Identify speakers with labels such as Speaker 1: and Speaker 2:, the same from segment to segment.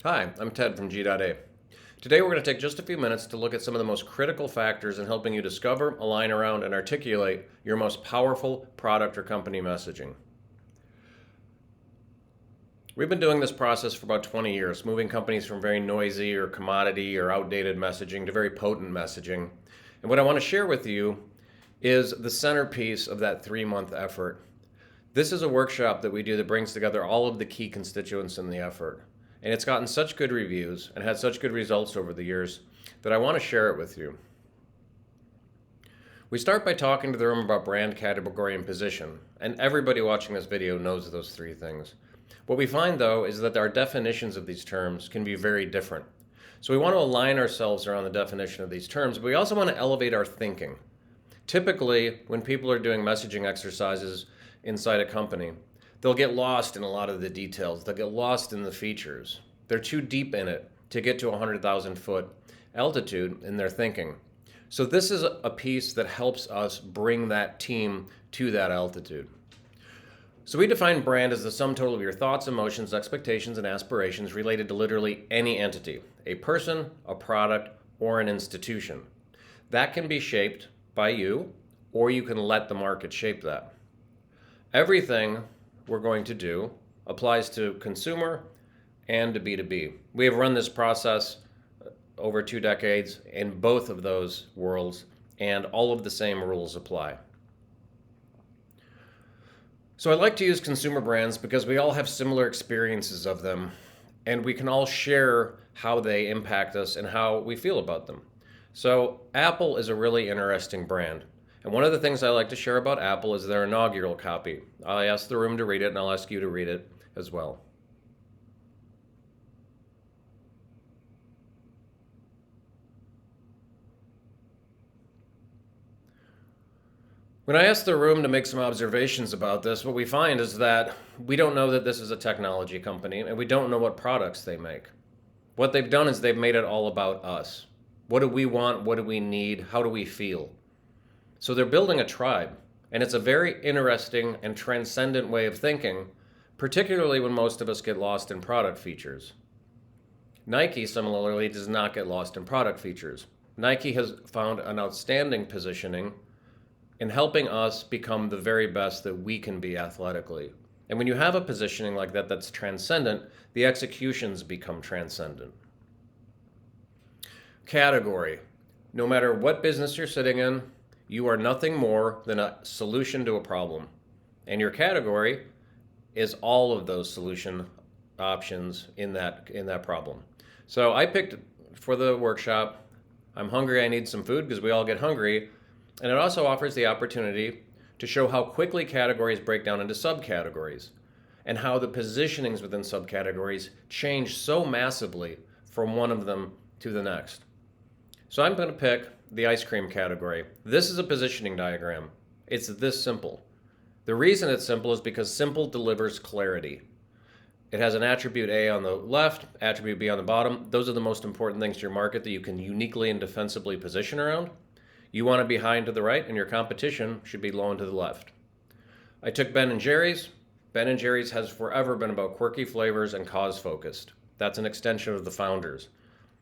Speaker 1: Hi, I'm Ted from G.A. Today we're going to take just a few minutes to look at some of the most critical factors in helping you discover, align around, and articulate your most powerful product or company messaging. We've been doing this process for about 20 years, moving companies from very noisy or commodity or outdated messaging to very potent messaging. And what I want to share with you is the centerpiece of that 3-month effort. This is a workshop that we do that brings together all of the key constituents in the effort. And it's gotten such good reviews and had such good results over the years that I want to share it with you. We start by talking to the room about brand, category, and position. And everybody watching this video knows those three things. What we find, though, is that our definitions of these terms can be very different. So we want to align ourselves around the definition of these terms, but we also want to elevate our thinking. Typically, when people are doing messaging exercises inside a company, they'll get lost in a lot of the details. They'll get lost in the features. They're too deep in it to get to 100,000 foot altitude in their thinking. So this is a piece that helps us bring that team to that altitude. So we define brand as the sum total of your thoughts, emotions, expectations, and aspirations related to literally any entity, a person, a product, or an institution. That can be shaped by you, or you can let the market shape that. Everything we're going to do applies to consumer and to B2B. We have run this process over 2 decades in both of those worlds, and all of the same rules apply. So I like to use consumer brands because we all have similar experiences of them, and we can all share how they impact us and how we feel about them. So Apple is a really interesting brand. And one of the things I like to share about Apple is their inaugural copy. I'll ask the room to read it, and I'll ask you to read it as well. When I ask the room to make some observations about this, what we find is that we don't know that this is a technology company, and we don't know what products they make. What they've done is they've made it all about us. What do we want? What do we need? How do we feel? So they're building a tribe, and it's a very interesting and transcendent way of thinking, particularly when most of us get lost in product features. Nike, similarly, does not get lost in product features. Nike has found an outstanding positioning in helping us become the very best that we can be athletically. And when you have a positioning like that that's transcendent, the executions become transcendent. Category. No matter what business you're sitting in, you are nothing more than a solution to a problem. And your category is all of those solution options in that problem. So I picked for the workshop, I'm hungry, I need some food, because we all get hungry. And it also offers the opportunity to show how quickly categories break down into subcategories and how the positionings within subcategories change so massively from one of them to the next. So I'm going to pick the ice cream category. This is a positioning diagram. It's this simple. The reason it's simple is because simple delivers clarity. It has an attribute A on the left, attribute B on the bottom. Those are the most important things to your market that you can uniquely and defensively position around. You want to be high and to the right, and your competition should be low and to the left. I took Ben & Jerry's. Ben & Jerry's has forever been about quirky flavors and cause-focused. That's an extension of the founders.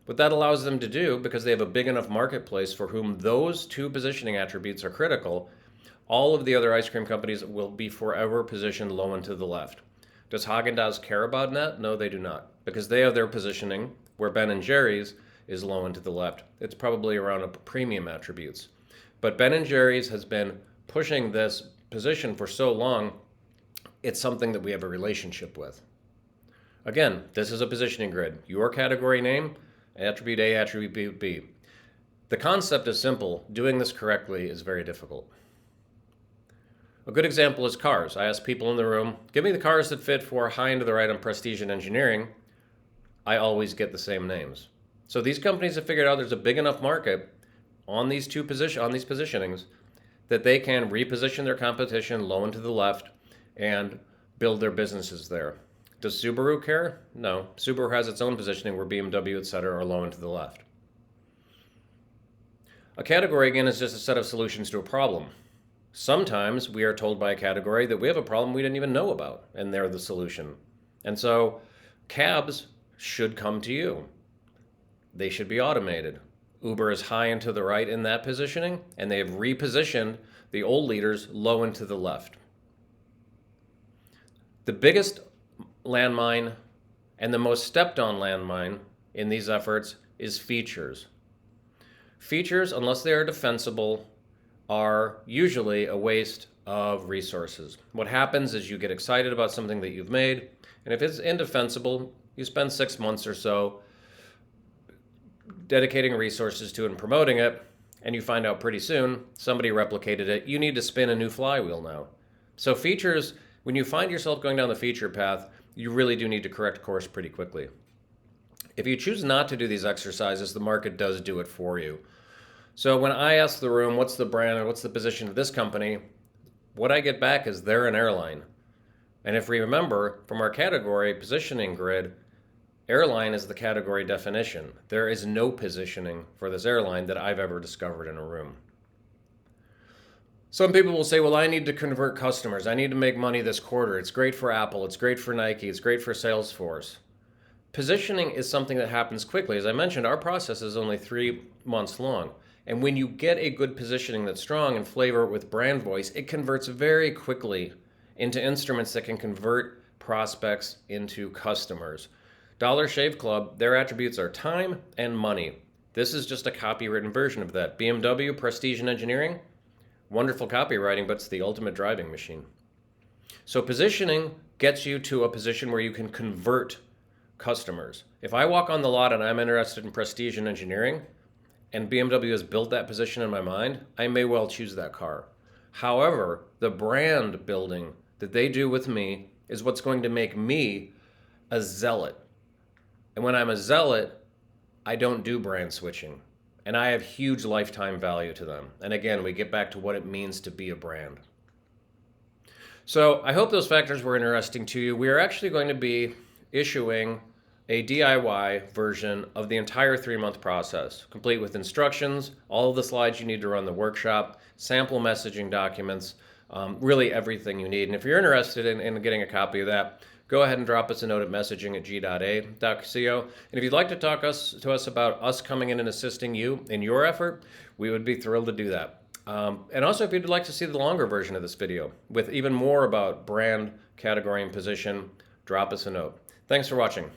Speaker 1: What that allows them to do, because they have a big enough marketplace for whom those two positioning attributes are critical, all of the other ice cream companies will be forever positioned low and to the left. Does Haagen-Dazs care about that? No, they do not, because they have their positioning where Ben & Jerry's is low and to the left. It's probably around a premium attributes. But Ben & Jerry's has been pushing this position for so long, it's something that we have a relationship with. Again, this is a positioning grid. Your category name, attribute A, attribute B. The concept is simple. Doing this correctly is very difficult. A good example is cars. I ask people in the room, give me the cars that fit for high and to the right on prestige and engineering. I always get the same names. So these companies have figured out there's a big enough market on these positionings that they can reposition their competition low and to the left and build their businesses there. Does Subaru care? No. Subaru has its own positioning where BMW, etc. are low and to the left. A category, again, is just a set of solutions to a problem. Sometimes we are told by a category that we have a problem we didn't even know about, and they're the solution. And so cabs should come to you. They should be automated. Uber is high and to the right in that positioning, and they have repositioned the old leaders low and to the left. The biggest landmine and the most stepped on landmine in these efforts is features. Features, unless they are defensible, are usually a waste of resources. What happens is you get excited about something that you've made, and if it's indefensible, you spend 6 months or so dedicating resources to it and promoting it, and you find out pretty soon somebody replicated it. You need to spin a new flywheel now. So features, when you find yourself going down the feature path, you really do need to correct course pretty quickly. If you choose not to do these exercises, the market does do it for you. So when I ask the room, what's the brand or what's the position of this company, what I get back is they're an airline. And if we remember from our category positioning grid, airline is the category definition. There is no positioning for this airline that I've ever discovered in a room. Some people will say, well, I need to convert customers. I need to make money this quarter. It's great for Apple. It's great for Nike. It's great for Salesforce. Positioning is something that happens quickly. As I mentioned, our process is only 3 months long. And when you get a good positioning that's strong and flavor it with brand voice, it converts very quickly into instruments that can convert prospects into customers. Dollar Shave Club, their attributes are time and money. This is just a copywritten version of that. BMW, Prestige and Engineering, wonderful copywriting, but it's the ultimate driving machine. So positioning gets you to a position where you can convert customers. If I walk on the lot and I'm interested in Prestige and Engineering, and BMW has built that position in my mind, I may well choose that car. However, the brand building that they do with me is what's going to make me a zealot. And when I'm a zealot, I don't do brand switching. And I have huge lifetime value to them. And again, we get back to what it means to be a brand. So I hope those factors were interesting to you. We are actually going to be issuing a DIY version of the entire 3-month process, complete with instructions, all of the slides you need to run the workshop, sample messaging documents, really everything you need. And if you're interested in getting a copy of that, go ahead and drop us a note at messaging@g.a.co. And if you'd like to talk to us about us coming in and assisting you in your effort, we would be thrilled to do that. And also, if you'd like to see the longer version of this video with even more about brand, category, and position, drop us a note. Thanks for watching.